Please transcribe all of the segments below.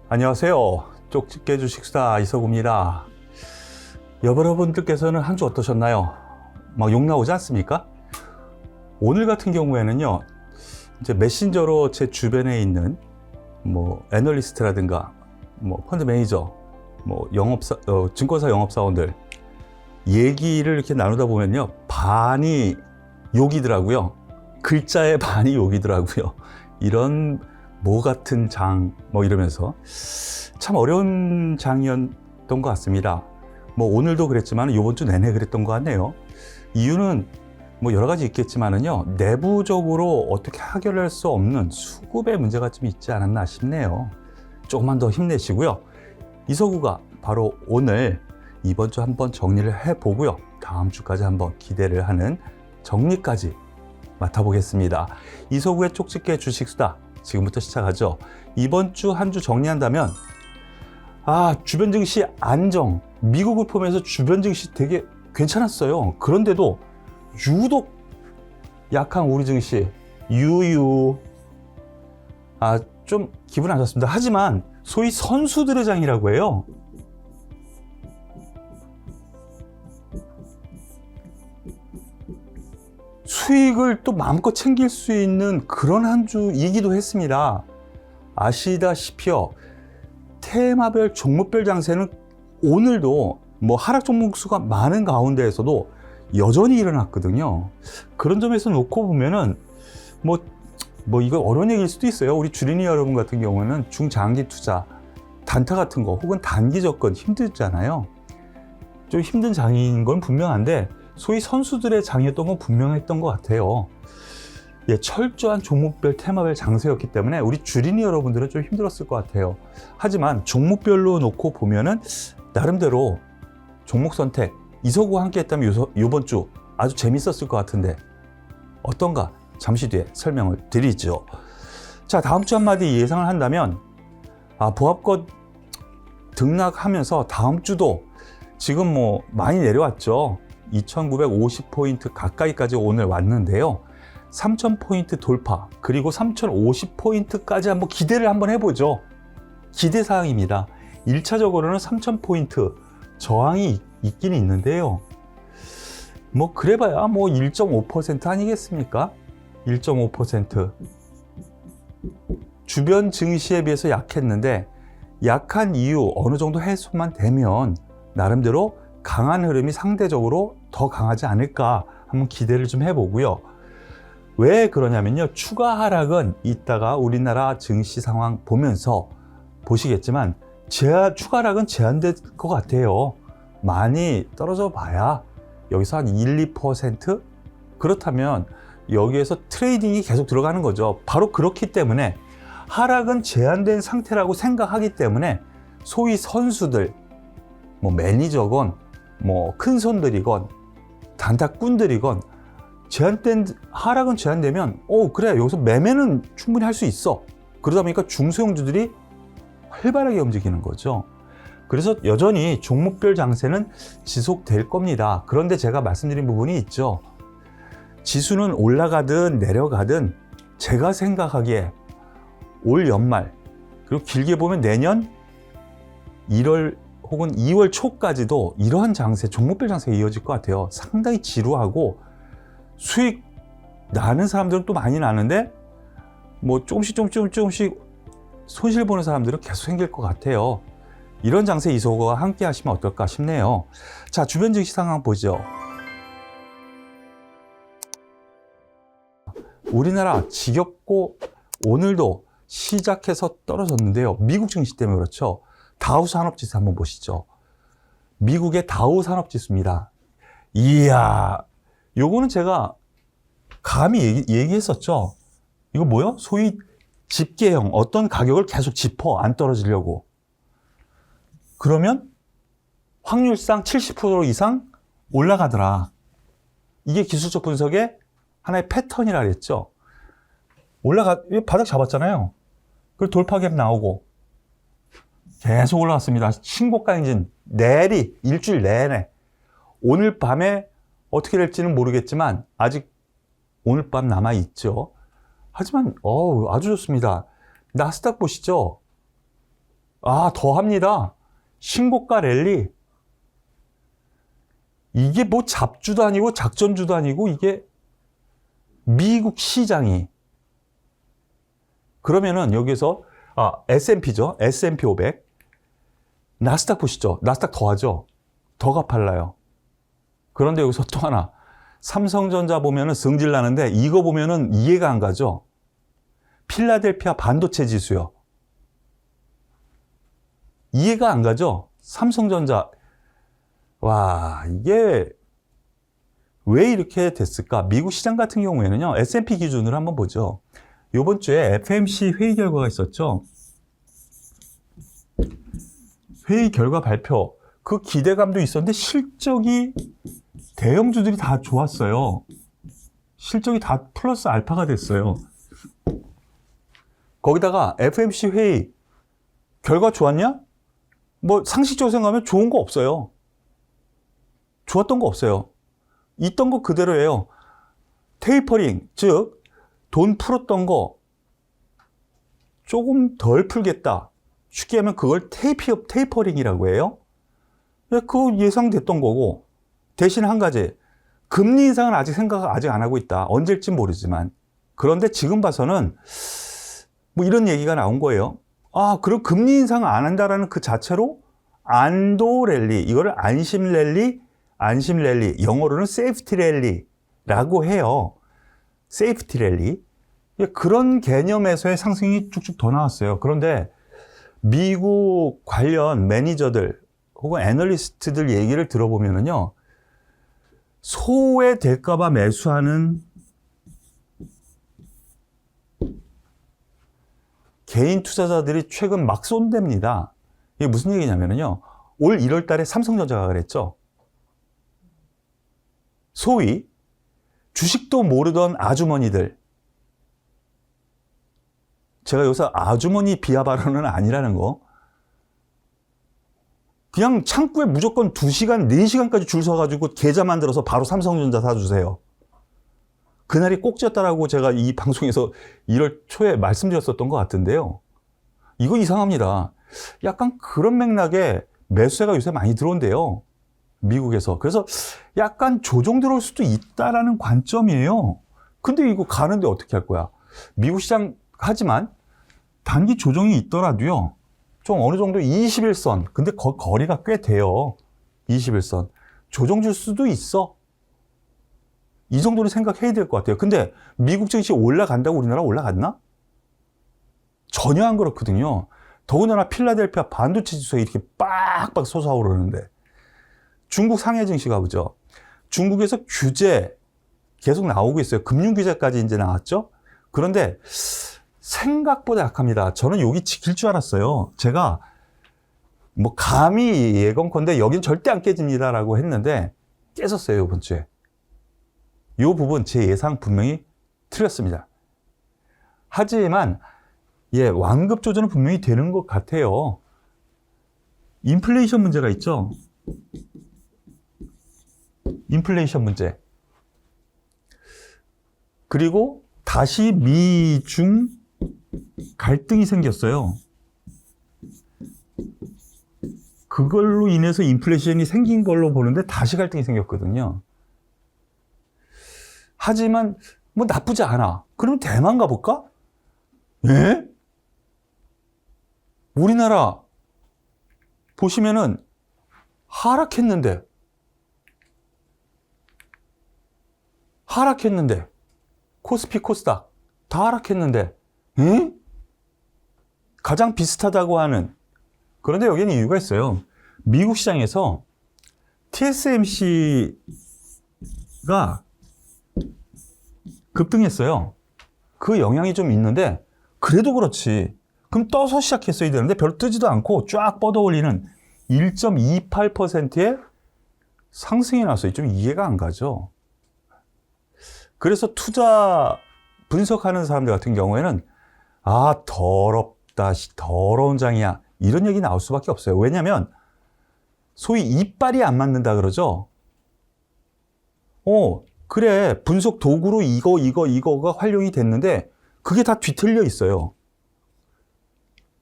안녕하세요. 쪽집게 주식수다 이서구입니다. 여러분들께서는 한 주 어떠셨나요? 막 욕 나오지 않습니까? 오늘 같은 경우에는요, 이제 메신저로 제 주변에 있는 애널리스트라든가 펀드 매니저, 증권사 영업사원들 얘기를 이렇게 나누다 보면요, 반이 욕이더라고요. 글자의 반이 욕이더라고요. 이런 뭐 같은 장, 이러면서 참 어려운 장이었던 것 같습니다. 오늘도 그랬지만 이번 주 내내 그랬던 것 같네요. 이유는 여러 가지 있겠지만은요, 내부적으로 어떻게 해결할 수 없는 수급의 문제가 좀 있지 않았나 싶네요. 조금만 더 힘내시고요. 이서구가 바로 오늘 이번 주 한번 정리를 해보고요. 다음 주까지 한번 기대를 하는 정리까지 맡아보겠습니다. 이서구의 쪽집게 주식수다. 지금부터 시작하죠. 이번 주 한 주 정리한다면, 주변 증시 안정, 미국을 포함해서 주변 증시 되게 괜찮았어요. 그런데도 유독 약한 우리 증시, 좀 기분 안 좋습니다. 하지만 소위 선수들의 장이라고 해요. 수익을 또 마음껏 챙길 수 있는 그런 한 주이기도 했습니다. 아시다시피요, 테마별 종목별 장세는 오늘도 하락 종목 수가 많은 가운데에서도 여전히 일어났거든요. 그런 점에서 놓고 보면은 이거 어려운 얘기일 수도 있어요. 우리 주린이 여러분 같은 경우는 중장기 투자, 단타 같은 거 혹은 단기 접근 힘들잖아요. 좀 힘든 장인 건 분명한데 소위 선수들의 장이었던 건 분명했던 것 같아요. 철저한 종목별 테마별 장세였기 때문에 우리 주린이 여러분들은 좀 힘들었을 것 같아요. 하지만 종목별로 놓고 보면은 나름대로 종목 선택, 이서구와 함께 했다면 이번 주 아주 재밌었을 것 같은데 어떤가 잠시 뒤에 설명을 드리죠. 자, 다음 주 한마디 예상을 한다면, 보합권 등락하면서 다음 주도 지금 많이 내려왔죠. 2950포인트 가까이까지 오늘 왔는데요. 3000포인트 돌파, 그리고 3050포인트까지 한번 기대를 한번 해보죠. 기대사항입니다. 1차적으로는 3000포인트 저항이 있긴 있는데요. 그래봐야 1.5% 아니겠습니까? 1.5%. 주변 증시에 비해서 약했는데 약한 이유 어느 정도 해소만 되면 나름대로 강한 흐름이 상대적으로 더 강하지 않을까 한번 기대를 좀 해보고요. 왜 그러냐면요, 추가 하락은 이따가 우리나라 증시 상황 보면서 보시겠지만 추가 하락은 제한될 것 같아요. 많이 떨어져 봐야 여기서 한 1, 2%? 그렇다면 여기에서 트레이딩이 계속 들어가는 거죠. 바로 그렇기 때문에 하락은 제한된 상태라고 생각하기 때문에 소위 선수들, 매니저건 큰 손들이건 단타꾼들이건 하락은 제한되면 그래, 여기서 매매는 충분히 할 수 있어. 그러다 보니까 중소형주들이 활발하게 움직이는 거죠. 그래서 여전히 종목별 장세는 지속될 겁니다. 그런데 제가 말씀드린 부분이 있죠. 지수는 올라가든 내려가든 제가 생각하기에 올 연말, 그리고 길게 보면 내년 1월 혹은 2월 초까지도 이러한 장세, 종목별 장세가 이어질 것 같아요. 상당히 지루하고 수익 나는 사람들은 또 많이 나는데 조금씩 손실 보는 사람들은 계속 생길 것 같아요. 이런 장세 이서구와 함께 하시면 어떨까 싶네요. 자, 주변 증시 상황 보죠. 우리나라 지겹고 오늘도 시작해서 떨어졌는데요. 미국 증시 때문에 그렇죠. 다우 산업지수 한번 보시죠. 미국의 다우 산업지수입니다. 이야, 요거는 제가 감히 얘기했었죠. 이거 뭐요? 소위 집계형, 어떤 가격을 계속 짚어 안 떨어지려고. 그러면 확률상 70% 이상 올라가더라. 이게 기술적 분석의 하나의 패턴이라 그랬죠. 바닥 잡았잖아요. 그리고 돌파갭 나오고 계속 올라갔습니다. 신고가 행진 일주일 내내. 오늘 밤에 어떻게 될지는 모르겠지만 아직 오늘 밤 남아있죠. 하지만 아주 좋습니다. 나스닥 보시죠. 아, 더 합니다. 신고가 랠리. 이게 뭐 잡주도 아니고 작전주도 아니고 이게 미국 시장이. 그러면은 여기서 S&P죠. S&P 500. 나스닥 보시죠. 나스닥 더 하죠. 더 가팔라요. 그런데 여기서 또 하나. 삼성전자 보면은 승질 나는데 이거 보면은 이해가 안 가죠. 필라델피아 반도체 지수요. 이해가 안 가죠. 삼성전자. 와, 이게 왜 이렇게 됐을까? 미국 시장 같은 경우에는요. S&P 기준으로 한번 보죠. 이번 주에 FOMC 회의 결과가 있었죠. 회의 결과 발표. 그 기대감도 있었는데 실적이 대형주들이 다 좋았어요. 실적이 다 플러스 알파가 됐어요. 거기다가 FOMC 회의 결과 좋았냐? 뭐 상식적으로 생각하면 좋은 거 없어요. 좋았던 거 없어요. 있던 거 그대로예요. 테이퍼링, 즉 돈 풀었던 거 조금 덜 풀겠다. 쉽게 하면 그걸 테이퍼링이라고 해요. 그거 예상됐던 거고, 대신 한 가지, 금리 인상은 아직 안 하고 있다. 언제일지 모르지만. 그런데 지금 봐서는 뭐 이런 얘기가 나온 거예요. 아, 그럼 금리 인상 안 한다라는 그 자체로 안도 랠리, 이거를 안심 랠리, 영어로는 세이프티 랠리라고 해요. 세이프티 랠리. 그런 개념에서의 상승이 쭉쭉 더 나왔어요. 그런데 미국 관련 매니저들 혹은 애널리스트들 얘기를 들어보면은요, 소외될까봐 매수하는 개인 투자자들이 최근 막 쏜답니다. 이게 무슨 얘기냐면요, 올 1월 달에 삼성전자가 그랬죠. 소위 주식도 모르던 아주머니들. 제가 여기서 아주머니 비하 발언은 아니라는 거. 그냥 창구에 무조건 2시간, 4시간까지 줄 서가지고 계좌 만들어서 바로 삼성전자 사주세요. 그날이 꼭지였다라고 제가 이 방송에서 1월 초에 말씀드렸었던 것 같은데요. 이거 이상합니다. 약간 그런 맥락에 매수세가 요새 많이 들어온대요. 미국에서. 그래서 약간 조정 들어올 수도 있다라는 관점이에요. 근데 이거 가는데 어떻게 할 거야? 미국 시장 하지만 단기 조정이 있더라도요, 좀 어느 정도 21선. 근데 거리가 꽤 돼요. 21선. 조정 줄 수도 있어. 이 정도는 생각해야 될 것 같아요. 근데 미국 증시 올라간다고 우리나라 올라갔나? 전혀 안 그렇거든요. 더군다나 필라델피아 반도체 지수가 이렇게 빡빡 솟아오르는데. 중국 상해 증시가 보죠. 중국에서 규제 계속 나오고 있어요. 금융 규제까지 이제 나왔죠. 그런데 생각보다 약합니다. 저는 여기 지킬 줄 알았어요. 제가 뭐 감히 예건컨대 여긴 절대 안 깨집니다라고 했는데 깨졌어요, 이번 주에. 이 부분 제 예상 분명히 틀렸습니다. 하지만 완급 조정은 분명히 되는 것 같아요. 인플레이션 문제가 있죠. 인플레이션 문제. 그리고 다시 미중 갈등이 생겼어요. 그걸로 인해서 인플레이션이 생긴 걸로 보는데 다시 갈등이 생겼거든요. 하지만 뭐 나쁘지 않아. 그럼 대만 가볼까? 예? 우리나라 보시면은 하락했는데 코스피 코스닥 다 하락했는데 가장 비슷하다고 하는. 그런데 여기는 이유가 있어요. 미국 시장에서 TSMC가 급등했어요. 그 영향이 좀 있는데 그래도 그렇지. 그럼 떠서 시작했어야 되는데 별로 뜨지도 않고 쫙 뻗어올리는 1.28%의 상승이 났어요. 좀 이해가 안 가죠. 그래서 투자 분석하는 사람들 같은 경우에는 더럽다, 더러운 장이야, 이런 얘기 나올 수밖에 없어요. 왜냐하면 소위 이빨이 안 맞는다 그러죠. 그래, 분석 도구로 이거가 활용이 됐는데 그게 다 뒤틀려 있어요.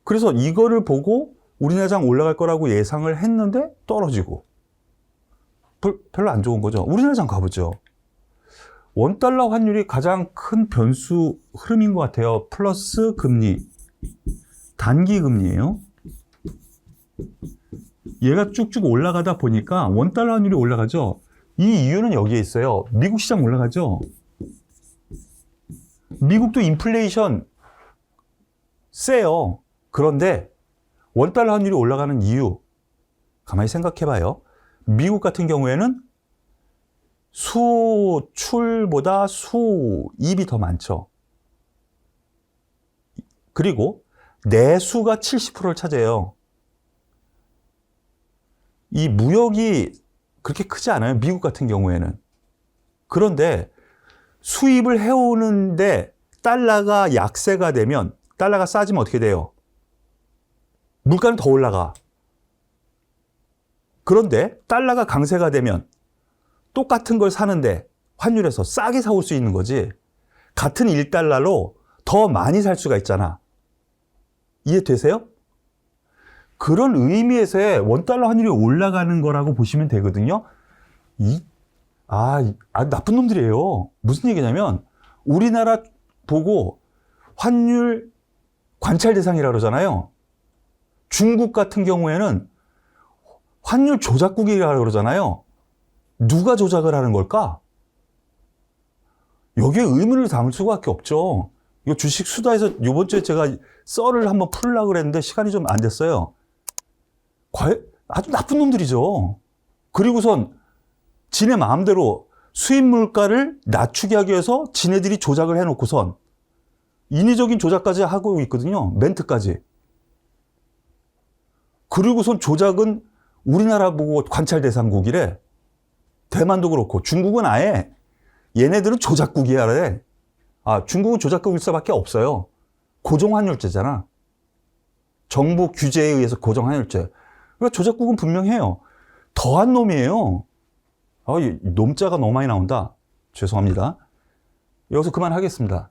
그래서 이거를 보고 우리나라장 올라갈 거라고 예상을 했는데 떨어지고 별로 안 좋은 거죠. 우리나라장 가보죠. 원달러 환율이 가장 큰 변수 흐름인 것 같아요. 플러스 금리, 단기 금리예요. 얘가 쭉쭉 올라가다 보니까 원달러 환율이 올라가죠. 이 이유는 여기에 있어요. 미국 시장 올라가죠. 미국도 인플레이션 세요. 그런데 원달러 환율이 올라가는 이유 가만히 생각해봐요. 미국 같은 경우에는 수출보다 수입이 더 많죠. 그리고 내수가 70%를 차지해요. 이 무역이 그렇게 크지 않아요. 미국 같은 경우에는. 그런데 수입을 해오는데 달러가 약세가 되면, 달러가 싸지면 어떻게 돼요? 물가는 더 올라가. 그런데 달러가 강세가 되면 똑같은 걸 사는데 환율에서 싸게 사올 수 있는 거지. 같은 1달러로 더 많이 살 수가 있잖아. 이해되세요? 그런 의미에서의 원달러 환율이 올라가는 거라고 보시면 되거든요. 나쁜 놈들이에요. 무슨 얘기냐면 우리나라 보고 환율 관찰 대상이라고 그러잖아요. 중국 같은 경우에는 환율 조작국이라고 그러잖아요. 누가 조작을 하는 걸까? 여기에 의문을 담을 수밖에 없죠. 이거 주식 수다에서 이번 주에 제가 썰을 한번 풀으려고 그랬는데 시간이 좀 안 됐어요. 아주 나쁜 놈들이죠. 그리고선 지네 마음대로 수입 물가를 낮추게 하기 위해서 지네들이 조작을 해놓고선 인위적인 조작까지 하고 있거든요. 멘트까지. 그리고선 조작은 우리나라 보고 관찰 대상국이래. 대만도 그렇고 중국은 아예 얘네들은 조작국이야 그래. 중국은 조작국일 수밖에 없어요. 고정환율제잖아. 정부 규제에 의해서 고정환율제. 그러니까 조작국은 분명해요. 더한 놈이에요. 놈자가 너무 많이 나온다. 죄송합니다. 여기서 그만하겠습니다.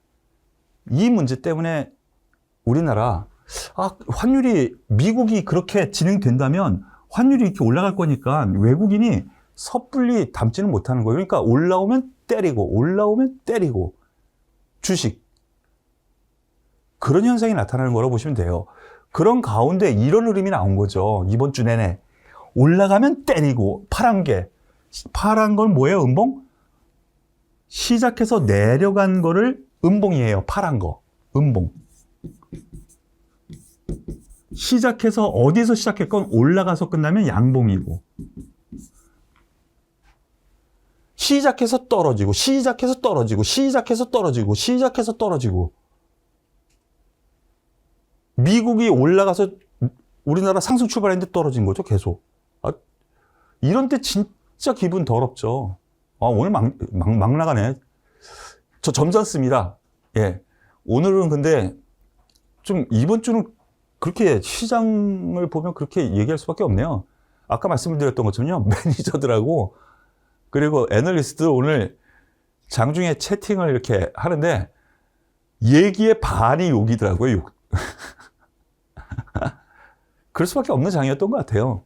이 문제 때문에 우리나라 환율이 미국이 그렇게 진행된다면 환율이 이렇게 올라갈 거니까 외국인이 섣불리 담지는 못하는 거예요. 그러니까 올라오면 때리고 주식 그런 현상이 나타나는 거라고 보시면 돼요. 그런 가운데 이런 흐름이 나온 거죠. 이번 주 내내 올라가면 때리고 파란 건 뭐예요? 음봉? 시작해서 내려간 거를 음봉이에요. 파란 거 음봉. 시작해서 어디서 시작했건 올라가서 끝나면 양봉이고, 시작해서 떨어지고 미국이 올라가서 우리나라 상승 출발했는데 떨어진 거죠. 계속. 이런 때 진짜 기분 더럽죠. 오늘 막 나가네. 저 점잖습니다. 예. 오늘은 근데 좀 이번 주는 그렇게 시장을 보면 그렇게 얘기할 수밖에 없네요. 아까 말씀드렸던 것처럼요. 매니저들하고 그리고 애널리스트들 오늘 장중에 채팅을 이렇게 하는데 얘기의 반이 욕이더라고요. 욕. 그럴 수밖에 없는 장이었던 것 같아요.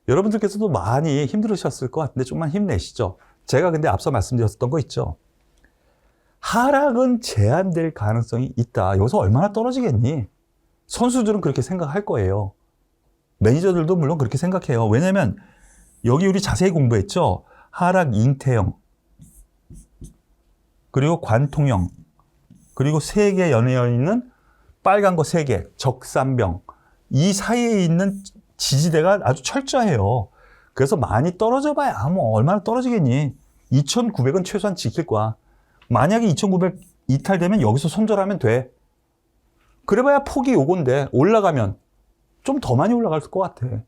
여러분들께서도 많이 힘들으셨을 것 같은데 좀만 힘내시죠. 제가 근데 앞서 말씀드렸던 거 있죠. 하락은 제한될 가능성이 있다. 여기서 얼마나 떨어지겠니? 선수들은 그렇게 생각할 거예요. 매니저들도 물론 그렇게 생각해요. 왜냐면 여기 우리 자세히 공부했죠. 하락 잉태형, 그리고 관통형, 그리고 세 개 연이어 있는 빨간 거 세 개, 적산병. 이 사이에 있는 지지대가 아주 철저해요. 그래서 많이 떨어져 봐야 뭐 얼마나 떨어지겠니? 2,900은 최소한 지킬 거야. 만약에 2,900 이탈되면 여기서 손절하면 돼. 그래봐야 폭이 요건데 올라가면 좀 더 많이 올라갈 것 같아.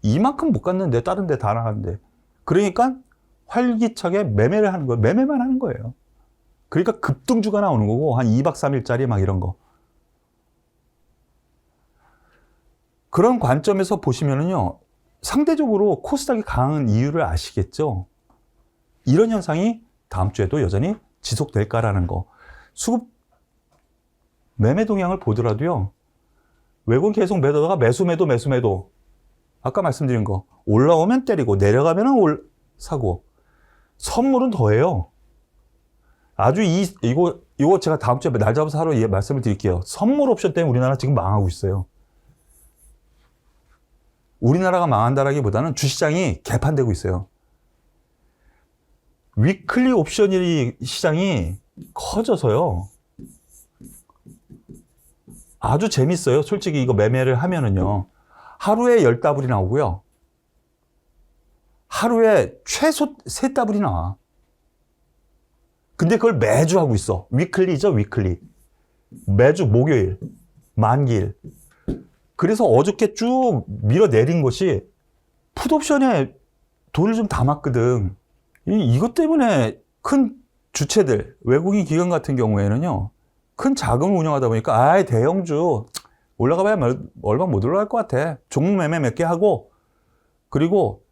이만큼 못 갔는데 다른 데 다 나가는데. 그러니까 활기차게 매매를 하는 거예요. 매매만 하는 거예요. 그러니까 급등주가 나오는 거고 한 2박 3일짜리 막 이런 거. 그런 관점에서 보시면은요. 상대적으로 코스닥이 강한 이유를 아시겠죠? 이런 현상이 다음 주에도 여전히 지속될까라는 거. 수급 매매 동향을 보더라도요. 외국인 계속 매도다가 매수. 아까 말씀드린 거. 올라오면 때리고 내려가면 사고. 선물은 더해요. 아주 이거 제가 다음 주에 날 잡아서 하루 말씀을 드릴게요. 선물 옵션 때문에 우리나라 지금 망하고 있어요. 우리나라가 망한다라기보다는 주시장이 개판되고 있어요. 위클리 옵션 시장이 커져서요. 아주 재밌어요. 솔직히 이거 매매를 하면은요. 하루에 10더블이 나오고요. 하루에 최소 3더블이 나와. 근데 그걸 매주 하고 있어. 위클리죠, 위클리. 매주 목요일, 만기일. 그래서 어저께 쭉 밀어내린 것이 풋옵션에 돈을 좀 담았거든. 이것 때문에 큰 주체들, 외국인 기관 같은 경우에는요, 큰 자금을 운영하다 보니까, 대형주 올라가봐야 얼마 못 올라갈 것 같아. 종목 매매 몇 개 하고, 그리고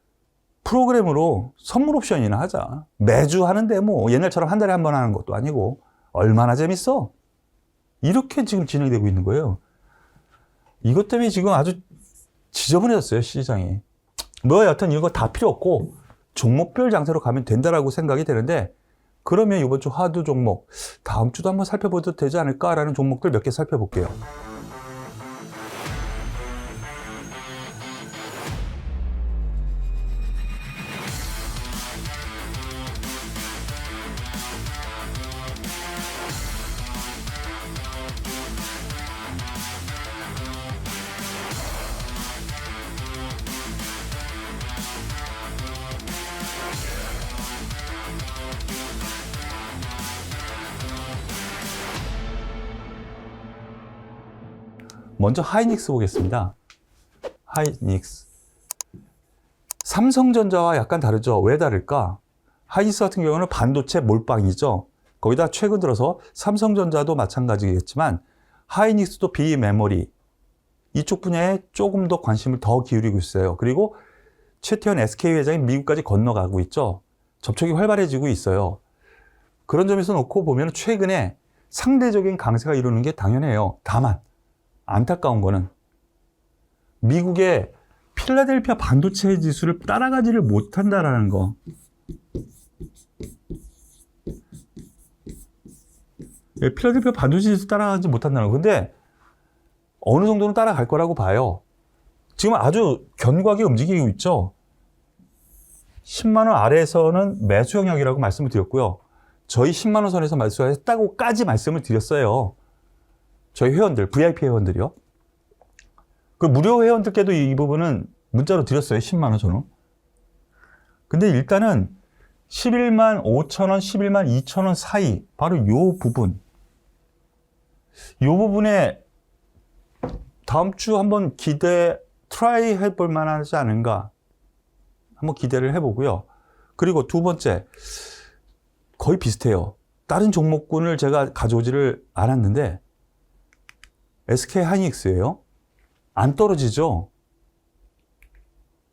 프로그램으로 선물 옵션이나 하자. 매주 하는데 뭐 옛날처럼 한 달에 한 번 하는 것도 아니고, 얼마나 재밌어? 이렇게 지금 진행되고 있는 거예요. 이것 때문에 지금 아주 지저분해졌어요, 시장이. 뭐 여튼 이거 다 필요 없고 종목별 장세로 가면 된다라고 생각이 되는데, 그러면 이번 주 화두 종목 다음 주도 한번 살펴봐도 되지 않을까라는 종목들 몇 개 살펴볼게요. 먼저 하이닉스 보겠습니다. 하이닉스. 삼성전자와 약간 다르죠. 왜 다를까? 하이닉스 같은 경우는 반도체 몰빵이죠. 거기다 최근 들어서 삼성전자도 마찬가지겠지만 하이닉스도 비메모리 이쪽 분야에 조금 더 관심을 더 기울이고 있어요. 그리고 최태원 SK 회장이 미국까지 건너가고 있죠. 접촉이 활발해지고 있어요. 그런 점에서 놓고 보면 최근에 상대적인 강세가 이루는 게 당연해요. 다만 안타까운 거는 미국의 필라델피아 반도체 지수를 따라가지를 못한다라는 거. 필라델피아 반도체 지수 따라가지 못한다는 거. 근데 어느 정도는 따라갈 거라고 봐요. 지금 아주 견고하게 움직이고 있죠. 10만 원 아래에서는 매수 영역이라고 말씀을 드렸고요. 저희 10만 원 선에서 매수했다고까지 말씀을 드렸어요. 저희 회원들, VIP 회원들이요. 그 무료 회원들께도 이 부분은 문자로 드렸어요. 10만 원 저는. 근데 일단은 11만 5천 원, 11만 2천 원 사이, 바로 요 부분에 다음 주 한번 트라이 해볼 만하지 않은가 한번 기대를 해보고요. 그리고 두 번째, 거의 비슷해요. 다른 종목군을 제가 가져오지를 않았는데 SK 하이닉스예요. 안 떨어지죠?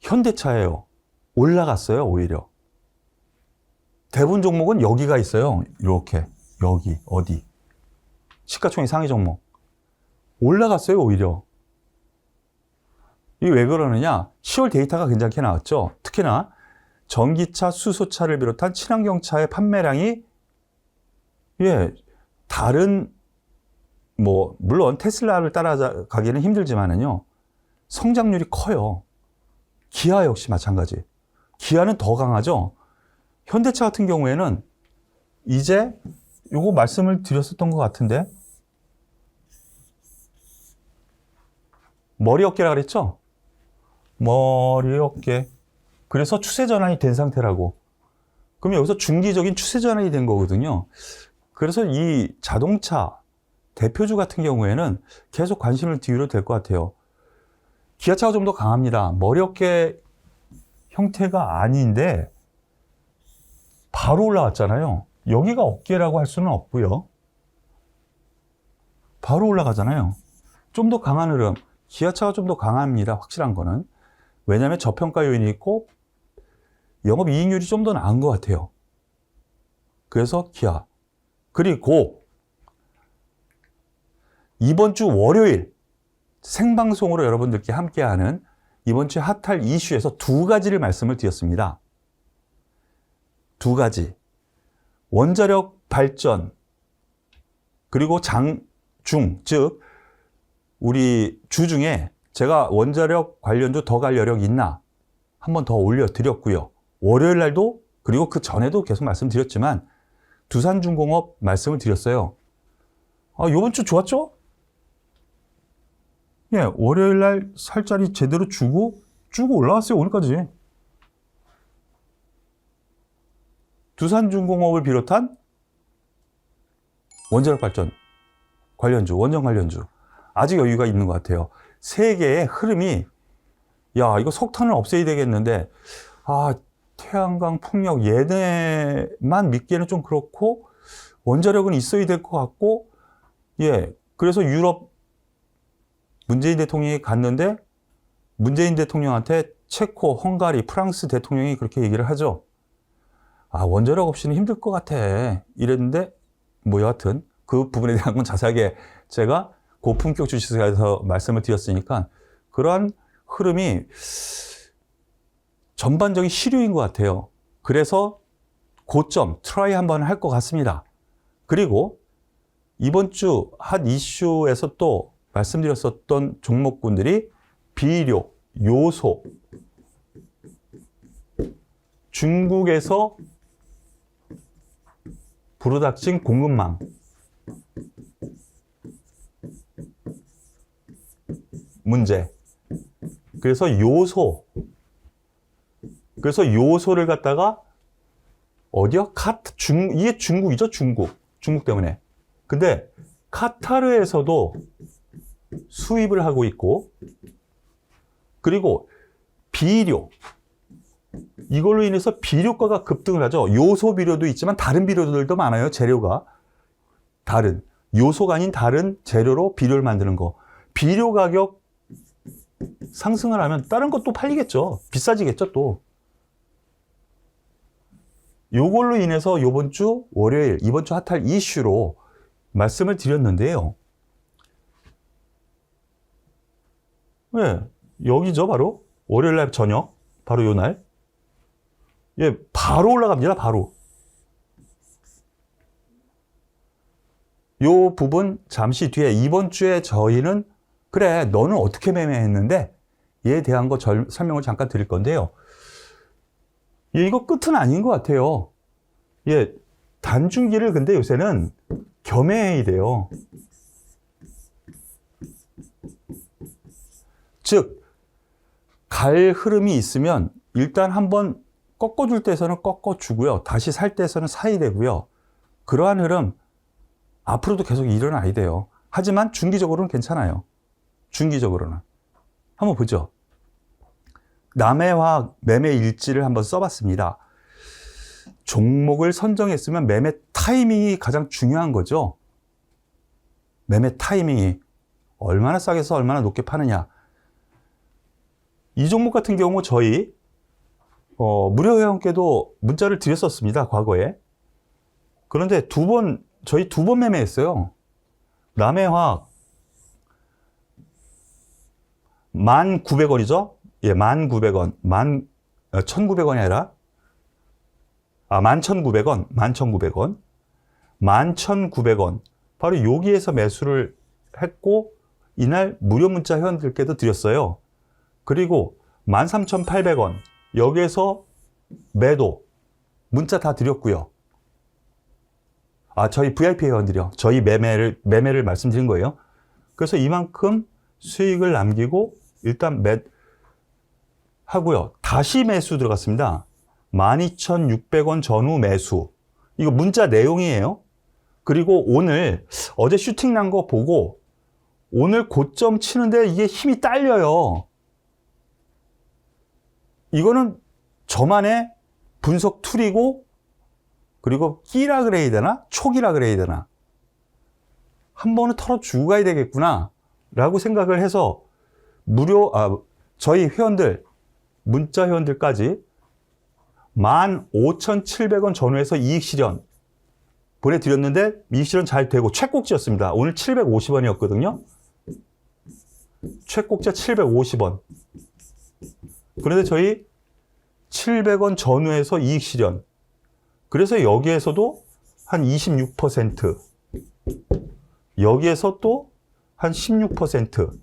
현대차예요. 올라갔어요, 오히려. 대부분 종목은 여기가 있어요. 이렇게. 여기, 어디. 시가총액 상위 종목. 올라갔어요, 오히려. 이게 왜 그러느냐? 10월 데이터가 괜찮게 나왔죠. 특히나 전기차, 수소차를 비롯한 친환경차의 판매량이 다른 물론 테슬라를 따라가기는 힘들지만은요, 성장률이 커요. 기아 역시 마찬가지. 기아는 더 강하죠. 현대차 같은 경우에는 이제 요거 말씀을 드렸었던 것 같은데, 머리 어깨라 그랬죠? 머리 어깨. 그래서 추세 전환이 된 상태라고. 그럼 여기서 중기적인 추세 전환이 된 거거든요. 그래서 이 자동차 대표주 같은 경우에는 계속 관심을 기울여도 될 것 같아요. 기아차가 좀 더 강합니다. 머리 어깨 형태가 아닌데 바로 올라왔잖아요. 여기가 어깨라고 할 수는 없고요. 바로 올라가잖아요. 좀 더 강한 흐름. 기아차가 좀 더 강합니다. 확실한 거는. 왜냐하면 저평가 요인이 있고 영업이익률이 좀 더 나은 것 같아요. 그래서 기아. 그리고 이번 주 월요일 생방송으로 여러분들께 함께하는 이번 주 핫할 이슈에서 두 가지를 말씀을 드렸습니다. 두 가지. 원자력 발전, 그리고 중, 즉 우리 주 중에 제가 원자력 관련주 더 갈 여력 있나 한 번 더 올려드렸고요. 월요일 날도, 그리고 그 전에도 계속 말씀드렸지만 두산중공업 말씀을 드렸어요. 이번 주 좋았죠? 예, 월요일 날 살짜리 제대로 주고 쭉 올라왔어요, 오늘까지. 두산중공업을 비롯한 원자력 발전 관련주, 원전 관련주 아직 여유가 있는 것 같아요. 세계의 흐름이 야, 이거 석탄을 없애야 되겠는데 태양광, 풍력, 얘네만 믿기에는 좀 그렇고 원자력은 있어야 될 것 같고, 예, 그래서 유럽 문재인 대통령이 갔는데 문재인 대통령한테 체코, 헝가리, 프랑스 대통령이 그렇게 얘기를 하죠. 원자력 없이는 힘들 것 같아 이랬는데, 뭐 여하튼 그 부분에 대한 건 자세하게 제가 고품격 주식에서 말씀을 드렸으니까 그러한 흐름이 전반적인 시류인 것 같아요. 그래서 고점 트라이 한번 할 것 같습니다. 그리고 이번 주 핫 이슈에서 또 말씀드렸었던 종목군들이 비료, 요소, 중국에서 불어닥친 공급망, 문제. 그래서 요소를 갖다가 어디요? 이게 중국이죠, 중국 때문에. 근데 카타르에서도 수입을 하고 있고, 그리고 비료, 이걸로 인해서 비료가가 급등을 하죠. 요소 비료도 있지만 다른 비료들도 많아요. 재료가 다른, 요소가 아닌 다른 재료로 비료를 만드는 거. 비료 가격 상승을 하면 다른 것도 팔리겠죠. 비싸지겠죠, 또. 요걸로 인해서 이번 주 월요일, 이번 주 핫할 이슈로 말씀을 드렸는데요. 네, 여기죠, 바로. 월요일 날 저녁, 바로 요 날. 예, 바로 올라갑니다, 바로. 요 부분 잠시 뒤에 이번 주에 저희는 그래, 너는 어떻게 매매했는데? 얘에 대한 거 설명을 잠깐 드릴 건데요. 예, 이거 끝은 아닌 것 같아요. 예, 단중기를 근데 요새는 겸해야 돼요. 즉, 갈 흐름이 있으면 일단 한번 꺾어줄 때에서는 꺾어주고요. 다시 살 때에서는 사야 되고요. 그러한 흐름 앞으로도 계속 일어나야 돼요. 하지만 중기적으로는 괜찮아요. 중기적으로는. 한번 보죠. 남해화학 매매 일지를 한번 써봤습니다. 종목을 선정했으면 매매 타이밍이 가장 중요한 거죠. 매매 타이밍이 얼마나 싸게 서 얼마나 높게 파느냐. 이 종목 같은 경우 저희 무료 회원께도 문자를 드렸었습니다, 과거에. 그런데 저희 두 번 매매했어요. 남해화학 1,900원이죠? 예, 1,900원. 1,900원이 아니라 11,900원. 11,900원. 바로 여기에서 매수를 했고, 이날 무료 문자 회원들께도 드렸어요. 그리고 13,800원. 여기에서 매도. 문자 다 드렸고요. 저희 VIP 회원들이요. 저희 매매를 말씀드린 거예요. 그래서 이만큼 수익을 남기고, 일단 하고요. 다시 매수 들어갔습니다. 12,600원 전후 매수. 이거 문자 내용이에요. 그리고 어제 슈팅 난 거 보고 오늘 고점 치는데 이게 힘이 딸려요. 이거는 저만의 분석 툴이고, 그리고 끼라 그래야 되나? 촉이라 그래야 되나? 한 번은 털어주고 가야 되겠구나 라고 생각을 해서 저희 회원들, 문자 회원들까지 15,700원 전후에서 이익 실현 보내드렸는데, 이익 실현 잘 되고 최꼭지였습니다. 오늘 750원이었거든요. 최고가 750원. 그런데 저희 700원 전후에서 이익 실현. 그래서 여기에서도 한 26%, 여기에서 또 한 16%.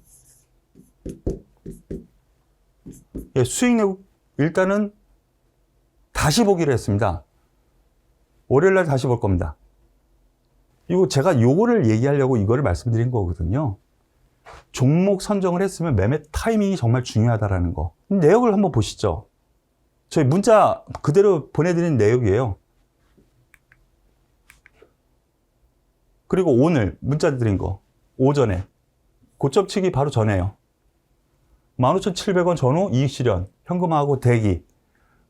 예, 수익 내고 일단은 다시 보기로 했습니다. 월요일 날 다시 볼 겁니다. 이거 제가 요거를 얘기하려고 이거를 말씀드린 거거든요. 종목 선정을 했으면 매매 타이밍이 정말 중요하다라는 거. 내역을 한번 보시죠. 저희 문자 그대로 보내드린 내역이에요. 그리고 오늘 문자 드린 거 오전에 고점 치기 바로 전에요. 15,700원 전후 이익 실현, 현금화하고 대기.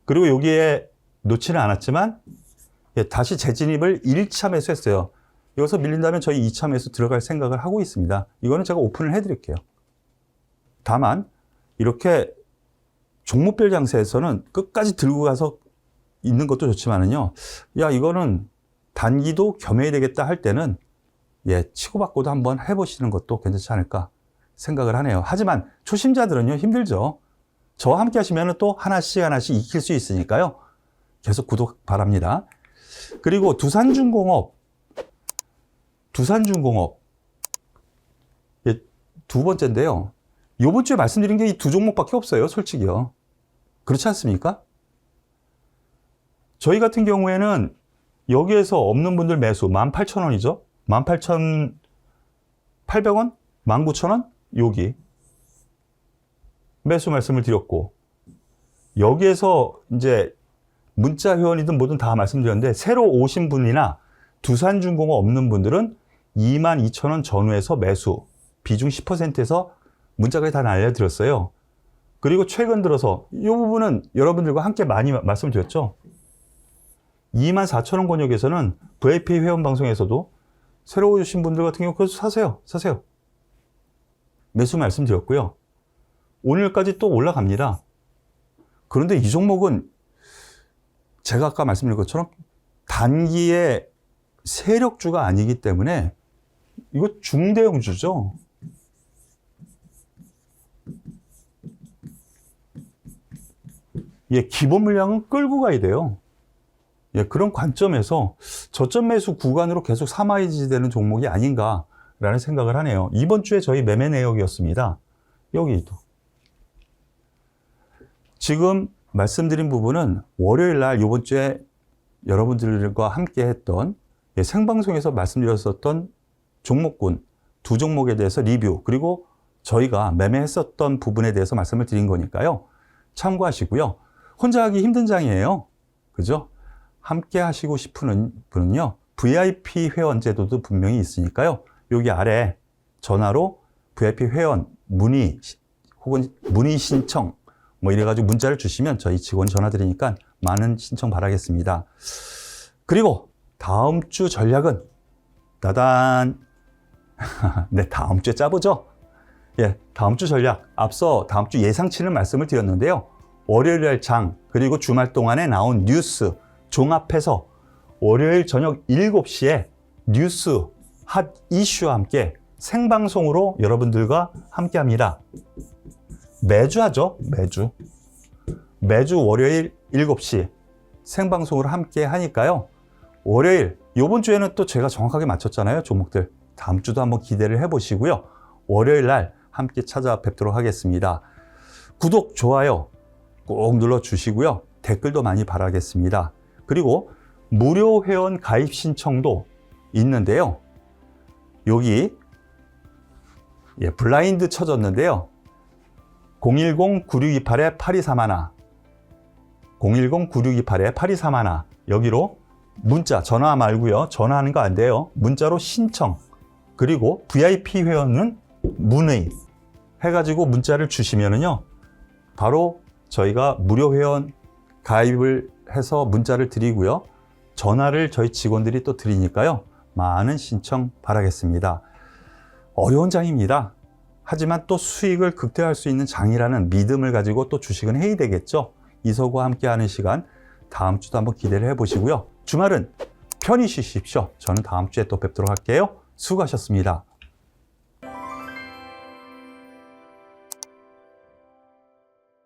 그리고 여기에 놓지는 않았지만 다시 재진입을 1차 매수했어요. 여기서 밀린다면 저희 2차 매수 들어갈 생각을 하고 있습니다. 이거는 제가 오픈을 해드릴게요. 다만 이렇게 종목별 장세에서는 끝까지 들고 가서 있는 것도 좋지만은요. 야, 이거는 단기도 겸해야 되겠다 할 때는 치고받고도 한번 해보시는 것도 괜찮지 않을까 생각을 하네요. 하지만 초심자들은요, 힘들죠. 저와 함께 하시면 또 하나씩 익힐 수 있으니까요. 계속 구독 바랍니다. 그리고 두산중공업 두 번째인데요. 이번 주에 말씀드린 게 이 두 종목밖에 없어요, 솔직히요. 그렇지 않습니까? 저희 같은 경우에는 여기에서 없는 분들 매수 18,000원이죠. 18,800원, 19,000원 여기 매수 말씀을 드렸고, 여기에서 이제 문자 회원이든 뭐든 다 말씀드렸는데, 새로 오신 분이나 두산중공업 없는 분들은 22,000원 전후에서 매수, 비중 10%에서 문자까지 다 알려드렸어요. 그리고 최근 들어서 이 부분은 여러분들과 함께 많이 말씀드렸죠. 24,000원 권역에서는 VIP 회원 방송에서도 새로 오신 분들 같은 경우 그래서 사세요. 매수 말씀드렸고요. 오늘까지 또 올라갑니다. 그런데 이 종목은 제가 아까 말씀드린 것처럼 단기의 세력주가 아니기 때문에 이거 중대형주죠. 기본 물량은 끌고 가야 돼요. 그런 관점에서 저점 매수 구간으로 계속 삼아야지되는 종목이 아닌가라는 생각을 하네요. 이번 주에 저희 매매 내역이었습니다. 여기도. 지금 말씀드린 부분은 월요일 날 이번 주에 여러분들과 함께 했던 생방송에서 말씀드렸었던 종목군 두 종목에 대해서 리뷰, 그리고 저희가 매매했었던 부분에 대해서 말씀을 드린 거니까요. 참고하시고요. 혼자 하기 힘든 장이에요. 그죠? 함께 하시고 싶은 분은요, VIP 회원 제도도 분명히 있으니까요. 여기 아래 전화로 VIP 회원 문의 혹은 문의 신청 이래가지고 문자를 주시면 저희 직원 전화 드리니까 많은 신청 바라겠습니다. 그리고 다음 주 전략은 따단 네, 다음 주에 짜보죠. 다음 주 전략, 앞서 다음 주 예상치는 말씀을 드렸는데요. 월요일 장 그리고 주말 동안에 나온 뉴스 종합해서 월요일 저녁 7시에 뉴스 핫 이슈와 함께 생방송으로 여러분들과 함께 합니다. 매주 하죠. 매주 월요일 7시 생방송으로 함께 하니까요. 월요일, 이번 주에는 또 제가 정확하게 맞췄잖아요. 종목들. 다음 주도 한번 기대를 해보시고요. 월요일 날 함께 찾아뵙도록 하겠습니다. 구독, 좋아요 꼭 눌러주시고요. 댓글도 많이 바라겠습니다. 그리고 무료 회원 가입 신청도 있는데요. 여기 블라인드 쳐졌는데요. 010-9628-8231 010-9628-8231 여기로 문자, 전화 말고요. 전화하는 거 안 돼요. 문자로 신청, 그리고 VIP 회원은 문의 해가지고 문자를 주시면은요, 바로 저희가 무료 회원 가입을 해서 문자를 드리고요. 전화를 저희 직원들이 또 드리니까요. 많은 신청 바라겠습니다. 어려운 장입니다. 하지만 또 수익을 극대화할 수 있는 장이라는 믿음을 가지고 또 주식은 해야 되겠죠. 이서구와 함께하는 시간 다음 주도 한번 기대를 해보시고요. 주말은 편히 쉬십시오. 저는 다음 주에 또 뵙도록 할게요. 수고하셨습니다.